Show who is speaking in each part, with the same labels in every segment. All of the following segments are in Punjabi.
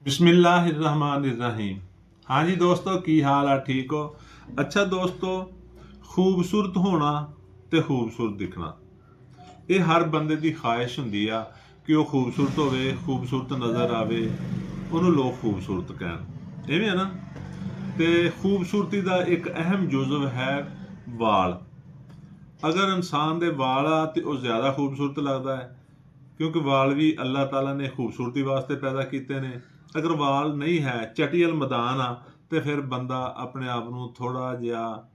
Speaker 1: बिस्मिल्लाहिर्रहमानिर्रहीम। हाँ जी दोस्तों, की हाल आ? ठीक हो? अच्छा दोस्तों, खूबसूरत होना ਤੇ ਖੂਬਸੂਰਤ ਦਿਖਣਾ ਇਹ ਹਰ ਬੰਦੇ ਦੀ ਖਾਹਿਸ਼ ਹੁੰਦੀ ਆ ਕਿ ਉਹ ਖੂਬਸੂਰਤ ਹੋਵੇ, ਖੂਬਸੂਰਤ ਨਜ਼ਰ ਆਵੇ, ਉਹਨੂੰ ਲੋਕ ਖੂਬਸੂਰਤ ਕਹਿਣ। ਇਵੇਂ ਹੈ ਨਾ। ਤੇ ਖੂਬਸੂਰਤੀ ਦਾ ਇੱਕ ਅਹਿਮ ਜੁਜ਼ਵ ਹੈ ਵਾਲ। ਅਗਰ ਇਨਸਾਨ ਦੇ ਵਾਲ ਆ ਤੇ ਉਹ ਜ਼ਿਆਦਾ ਖੂਬਸੂਰਤ ਲੱਗਦਾ ਹੈ, ਕਿਉਂਕਿ ਵਾਲ ਵੀ ਅੱਲਾਹ ਤਾਲਾ ਨੇ ਖੂਬਸੂਰਤੀ ਵਾਸਤੇ ਪੈਦਾ ਕੀਤੇ ਨੇ। ਅਗਰ ਵਾਲ ਨਹੀਂ ਹੈ, ਚਟੀਅਲ ਮੈਦਾਨ ਆ, ਤੇ ਫਿਰ ਬੰਦਾ ਆਪਣੇ ਆਪ ਨੂੰ ਥੋੜਾ ਜਿਹਾ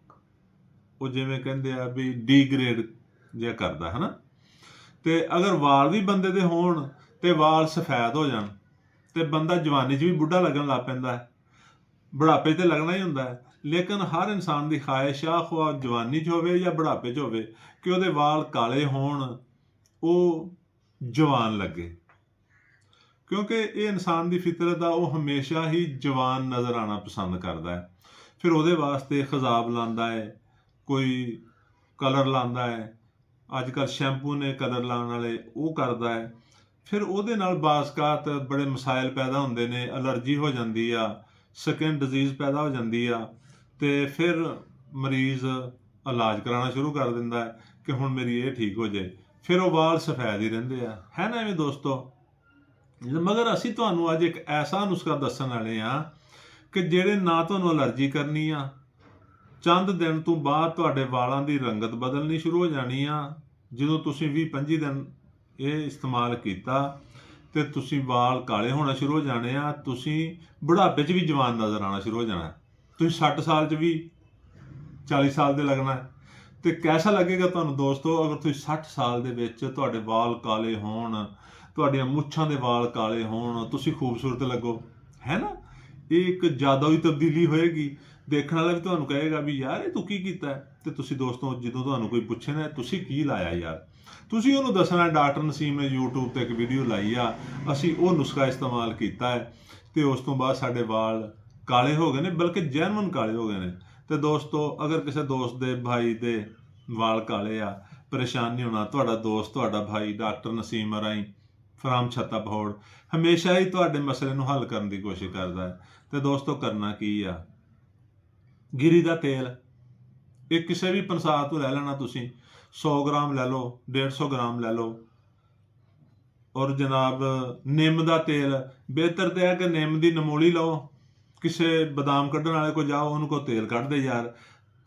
Speaker 1: ਉਹ ਜਿਵੇਂ ਕਹਿੰਦੇ ਆ ਵੀ ਡੀਗ੍ਰੇਡ ਜਿਹਾ ਕਰਦਾ ਹੈ ਨਾ। ਤੇ ਅਗਰ ਵਾਲ ਵੀ ਬੰਦੇ ਦੇ ਹੋਣ ਤੇ ਵਾਲ ਸਫੈਦ ਹੋ ਜਾਣ ਤੇ ਬੰਦਾ ਜਵਾਨੀ 'ਚ ਵੀ ਬੁੱਢਾ ਲੱਗਣ ਲੱਗ ਪੈਂਦਾ ਹੈ। ਬੁਢਾਪੇ 'ਤੇ ਲੱਗਣਾ ਹੀ ਹੁੰਦਾ ਹੈ, ਲੇਕਿਨ ਹਰ ਇਨਸਾਨ ਦੀ ਖਾਹਿਸ਼ ਆ, ਖੁਆ ਜਵਾਨੀ 'ਚ ਹੋਵੇ ਜਾਂ ਬੁਢਾਪੇ 'ਚ ਹੋਵੇ, ਕਿ ਉਹਦੇ ਵਾਲ ਕਾਲੇ ਹੋਣ, ਉਹ ਜਵਾਨ ਲੱਗੇ। ਕਿਉਂਕਿ ਇਹ ਇਨਸਾਨ ਦੀ ਫਿਤਰਤ ਆ, ਉਹ ਹਮੇਸ਼ਾ ਹੀ ਜਵਾਨ ਨਜ਼ਰ ਆਉਣਾ ਪਸੰਦ ਕਰਦਾ ਹੈ। ਫਿਰ ਉਹਦੇ ਵਾਸਤੇ ਖਜ਼ਾਬ ਲਾਉਂਦਾ ਹੈ, ਕੋਈ ਕਲਰ ਲਾਉਂਦਾ ਹੈ। ਅੱਜ ਕੱਲ੍ਹ ਸ਼ੈਂਪੂ ਨੇ ਕਲਰ ਲਾਉਣ ਵਾਲੇ, ਉਹ ਕਰਦਾ ਹੈ। ਫਿਰ ਉਹਦੇ ਨਾਲ ਬਾਜ਼ਕਾਤ ਬੜੇ ਮਸਾਇਲ ਪੈਦਾ ਹੁੰਦੇ ਨੇ, ਅਲਰਜੀ ਹੋ ਜਾਂਦੀ ਆ, ਸਕਿਨ ਡਿਜ਼ੀਜ਼ ਪੈਦਾ ਹੋ ਜਾਂਦੀ ਆ, ਤੇ ਫਿਰ ਮਰੀਜ਼ ਇਲਾਜ ਕਰਾਉਣਾ ਸ਼ੁਰੂ ਕਰ ਦਿੰਦਾ ਹੈ ਕਿ ਹੁਣ ਮੇਰੀ ਇਹ ਠੀਕ ਹੋ ਜਾਏ। ਫਿਰ ਉਹ ਵਾਲ ਸਫੈਦ ਹੀ ਰਹਿੰਦੇ ਆ, ਹੈ ਨਾ ਐਵੇਂ ਦੋਸਤੋ। ਮਗਰ ਅਸੀਂ ਤੁਹਾਨੂੰ ਅੱਜ ਇੱਕ ਐਸਾ ਨੁਸਖਾ ਦੱਸਣ ਵਾਲੇ ਆ ਕਿ ਜਿਹੜੇ ਨਾ ਤੁਹਾਨੂੰ ਅਲਰਜੀ ਕਰਨੀ ਆ, ਚੰਦ ਦਿਨ ਤੋਂ ਬਾਅਦ ਤੁਹਾਡੇ ਵਾਲਾਂ ਦੀ ਰੰਗਤ ਬਦਲਣੀ ਸ਼ੁਰੂ ਹੋ ਜਾਣੀ ਆ। ਜਦੋਂ ਤੁਸੀਂ 20-25 ਦਿਨ ਇਹ ਇਸਤੇਮਾਲ ਕੀਤਾ ਤੇ ਤੁਸੀਂ ਵਾਲ ਕਾਲੇ ਹੋਣਾ ਸ਼ੁਰੂ ਹੋ ਜਾਣੇ ਆ। ਤੁਸੀਂ ਬੁਢਾਪੇ 'ਚ ਵੀ ਜਵਾਨ ਨਜ਼ਰ ਆਉਣਾ ਸ਼ੁਰੂ ਹੋ ਜਾਣਾ। ਤੁਸੀਂ 60 ਸਾਲ 'ਚ ਵੀ 40 ਸਾਲ ਦੇ ਲੱਗਣਾ। ਤੇ ਕੈਸਾ ਲੱਗੇਗਾ ਤੁਹਾਨੂੰ ਦੋਸਤੋ ਅਗਰ ਤੁਸੀਂ 60 ਸਾਲ ਦੇ ਵਿੱਚ ਤੁਹਾਡੇ ਵਾਲ ਕਾਲੇ ਹੋਣ, ਤੁਹਾਡੀਆਂ ਮੁੱਛਾਂ ਦੇ ਵਾਲ ਕਾਲੇ ਹੋਣ, ਤੁਸੀਂ ਖੂਬਸੂਰਤ ਲੱਗੋ, ਹੈ ਨਾ। ਇਹ ਇੱਕ ਜਾਦੂਈ ਤਬਦੀਲੀ ਹੋਏਗੀ। ਦੇਖਣ ਵਾਲਾ ਵੀ ਤੁਹਾਨੂੰ ਕਹੇਗਾ ਵੀ ਯਾਰ ਇਹ ਤੂੰ ਕੀ ਕੀਤਾ ਹੈ। ਤੇ ਤੁਸੀਂ ਦੋਸਤੋ ਜਦੋਂ ਤੁਹਾਨੂੰ ਕੋਈ ਪੁੱਛੇ ਨਾ ਤੁਸੀਂ ਕੀ ਲਾਇਆ ਯਾਰ, ਤੁਸੀਂ ਉਹਨੂੰ ਦੱਸਣਾ ਡਾਕਟਰ ਨਸੀਮ ਨੇ YouTube ਤੇ ਇੱਕ ਵੀਡੀਓ ਲਾਈ ਆ, ਅਸੀਂ ਉਹ ਨੁਸਖਾ ਇਸਤੇਮਾਲ ਕੀਤਾ ਹੈ ਤੇ ਉਸ ਤੋਂ ਬਾਅਦ ਸਾਡੇ ਵਾਲ ਕਾਲੇ ਹੋ ਗਏ ਨੇ, ਬਲਕਿ ਜੈਨੂਇਨ ਕਾਲੇ ਹੋ ਗਏ ਨੇ। ਤੇ ਦੋਸਤੋ ਅਗਰ ਕਿਸੇ ਦੋਸਤ ਦੇ ਭਾਈ ਦੇ ਵਾਲ ਕਾਲੇ ਆ, ਪਰੇਸ਼ਾਨ ਨਹੀਂ ਹੋਣਾ। ਤੁਹਾਡਾ ਦੋਸਤ, ਤੁਹਾਡਾ ਭਾਈ ਡਾਕਟਰ ਨਸੀਮ ਅਰਾਈ ਫਰਾਮ ਛੱਤਾ ਬਹੌੜ ਹਮੇਸ਼ਾ ਹੀ ਤੁਹਾਡੇ ਮਸਲੇ ਨੂੰ ਹੱਲ ਕਰਨ ਦੀ ਕੋਸ਼ਿਸ਼ ਕਰਦਾ ਹੈ। ਤੇ ਦੋਸਤੋ ਕਰਨਾ ਕੀ ਆ, ਗਿਰੀ ਦਾ ਤੇਲ ਇਹ ਕਿਸੇ ਵੀ ਪੰਸਾਰ ਤੋਂ ਲੈ ਲੈਣਾ। ਤੁਸੀਂ 100 ਗ੍ਰਾਮ ਲੈ ਲਓ, 150 ਗ੍ਰਾਮ ਲੈ ਲਓ। ਔਰ ਜਨਾਬ ਨਿੰਮ ਦਾ ਤੇਲ, ਬਿਹਤਰ ਤੇ ਹੈ ਕਿ ਨਿੰਮ ਦੀ ਨਮੋਲੀ ਲਓ। ਕਿਸੇ ਬਦਾਮ ਕੱਢਣ ਵਾਲੇ ਕੋਲ ਜਾਓ, ਉਹਨੂੰ ਕੋ ਤੇਲ ਕੱਢ ਦੇ ਯਾਰ,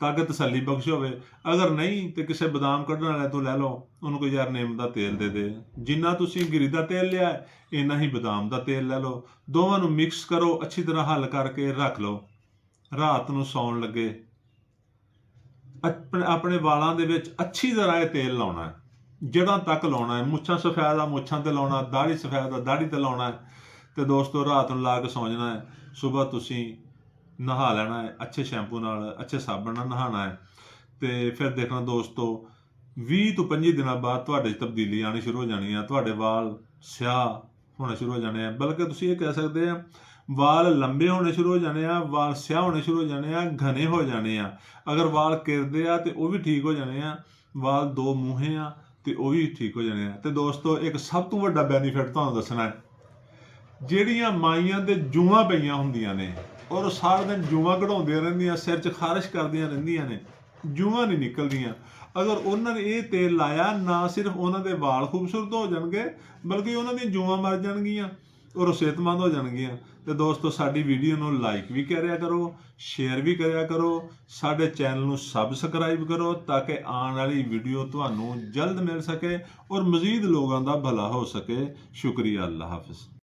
Speaker 1: ਤਾਂ ਕਿ ਤਸੱਲੀ ਬਖਸ਼ ਹੋਵੇ। ਅਗਰ ਨਹੀਂ ਤੇ ਕਿਸੇ ਬਦਾਮ ਕੱਢਣ ਵਾਲੇ ਤੋਂ ਲੈ ਲਓ, ਉਹਨੂੰ ਕੋਈ ਯਾਰ ਨਿੰਮ ਦਾ ਤੇਲ ਦੇ ਦੇ। ਜਿੰਨਾ ਤੁਸੀਂ ਗਿਰੀ ਦਾ ਤੇਲ ਲਿਆ ਇੰਨਾ ਹੀ ਬਦਾਮ ਦਾ ਤੇਲ ਲੈ ਲਓ। ਦੋਵਾਂ ਨੂੰ ਮਿਕਸ ਕਰੋ, ਅੱਛੀ ਤਰ੍ਹਾਂ ਹੱਲ ਕਰਕੇ ਰੱਖ ਲਓ। ਰਾਤ ਨੂੰ ਸੌਣ ਲੱਗੇ ਆਪਣੇ ਵਾਲਾਂ ਦੇ ਵਿੱਚ ਅੱਛੀ ਤਰ੍ਹਾਂ ਇਹ ਤੇਲ ਲਾਉਣਾ ਹੈ, ਜੜ੍ਹਾਂ ਤੱਕ ਲਾਉਣਾ ਹੈ। ਮੁੱਛਾਂ ਸਫੈਦ ਆ ਮੁੱਛਾਂ ਤੇ ਲਾਉਣਾ, ਦਾੜੀ ਸਫੈਦ ਆ ਦਾੜੀ ਤੇ ਲਾਉਣਾ ਹੈ। ਤੇ ਦੋਸਤੋ ਰਾਤ ਨੂੰ ਲਾ ਕੇ ਸੌਂ ਜਾਣਾ ਹੈ। ਸੁਬਾਹ ਤੁਸੀਂ ਨਹਾ ਲੈਣਾ ਹੈ, ਅੱਛੇ ਸ਼ੈਂਪੂ ਨਾਲ, ਅੱਛੇ ਸਾਬਣ ਨਾਲ ਨਹਾਉਣਾ ਹੈ। ਤੇ ਫਿਰ ਦੇਖਣਾ ਦੋਸਤੋ 20 ਤੋਂ 25 ਦਿਨਾਂ ਬਾਅਦ ਤੁਹਾਡੇ 'ਚ ਤਬਦੀਲੀ ਆਉਣੀ ਸ਼ੁਰੂ ਹੋ ਜਾਣੀ ਆ। ਤੁਹਾਡੇ ਵਾਲ ਸਿਆਹ ਹੋਣੇ ਸ਼ੁਰੂ ਹੋ ਜਾਣੇ ਆ, ਬਲਕਿ ਤੁਸੀਂ ਇਹ ਕਹਿ ਸਕਦੇ ਆ ਵਾਲ ਲੰਬੇ ਹੋਣੇ ਸ਼ੁਰੂ ਹੋ ਜਾਣੇ ਆ, ਵਾਲ ਸਿਆਹ ਹੋਣੇ ਸ਼ੁਰੂ ਹੋ ਜਾਣੇ ਆ, ਘਨੇ ਹੋ ਜਾਣੇ ਆ। ਅਗਰ ਵਾਲ ਕਿਰਦੇ ਆ ਤੇ ਉਹ ਵੀ ਠੀਕ ਹੋ ਜਾਣੇ ਆ। ਵਾਲ ਦੋ ਮੂੰਹੇ ਆ ਤੇ ਉਹ ਵੀ ਠੀਕ ਹੋ ਜਾਣੇ ਆ। ਤੇ ਦੋਸਤੋ ਇੱਕ ਸਭ ਤੋਂ ਵੱਡਾ ਬੈਨੀਫਿਟ ਤੁਹਾਨੂੰ ਦੱਸਣਾ ਹੈ, ਜਿਹੜੀਆਂ ਮਾਈਆਂ ਦੇ ਜੂਆਂ ਪਈਆਂ ਹੁੰਦੀਆਂ ਨੇ ਔਰ ਸਾਰਾ ਦਿਨ ਜੂਆਂ ਕਢਾਉਂਦੀਆਂ ਰਹਿੰਦੀਆਂ, ਸਿਰ 'ਚ ਖਾਰਿਸ਼ ਕਰਦੀਆਂ ਰਹਿੰਦੀਆਂ ਨੇ, ਜੂਆਂ ਨਹੀਂ ਨਿਕਲਦੀਆਂ, ਅਗਰ ਉਹਨਾਂ ਨੇ ਇਹ ਤੇਲ ਲਾਇਆ, ਨਾ ਸਿਰਫ ਉਹਨਾਂ ਦੇ ਵਾਲ ਖੂਬਸੂਰਤ ਹੋ ਜਾਣਗੇ ਬਲਕਿ ਉਹਨਾਂ ਦੀਆਂ ਜੂਆਂ ਮਰ ਜਾਣਗੀਆਂ ਔਰ ਉਹ ਸਿਹਤਮੰਦ ਹੋ ਜਾਣਗੀਆਂ। ਤੇ ਦੋਸਤੋ ਸਾਡੀ ਵੀਡੀਓ ਨੂੰ ਲਾਈਕ ਵੀ ਕਰਿਆ ਕਰੋ, ਸ਼ੇਅਰ ਵੀ ਕਰਿਆ ਕਰੋ, ਸਾਡੇ ਚੈਨਲ ਨੂੰ ਸਬਸਕ੍ਰਾਈਬ ਕਰੋ ਤਾਂ ਕਿ ਆਉਣ ਵਾਲੀ ਵੀਡੀਓ ਤੁਹਾਨੂੰ ਜਲਦ ਮਿਲ ਸਕੇ ਔਰ ਮਜ਼ੀਦ ਲੋਕਾਂ ਦਾ ਭਲਾ ਹੋ ਸਕੇ। ਸ਼ੁਕਰੀਆ, ਅੱਲਾ ਹਾਫਿਜ਼।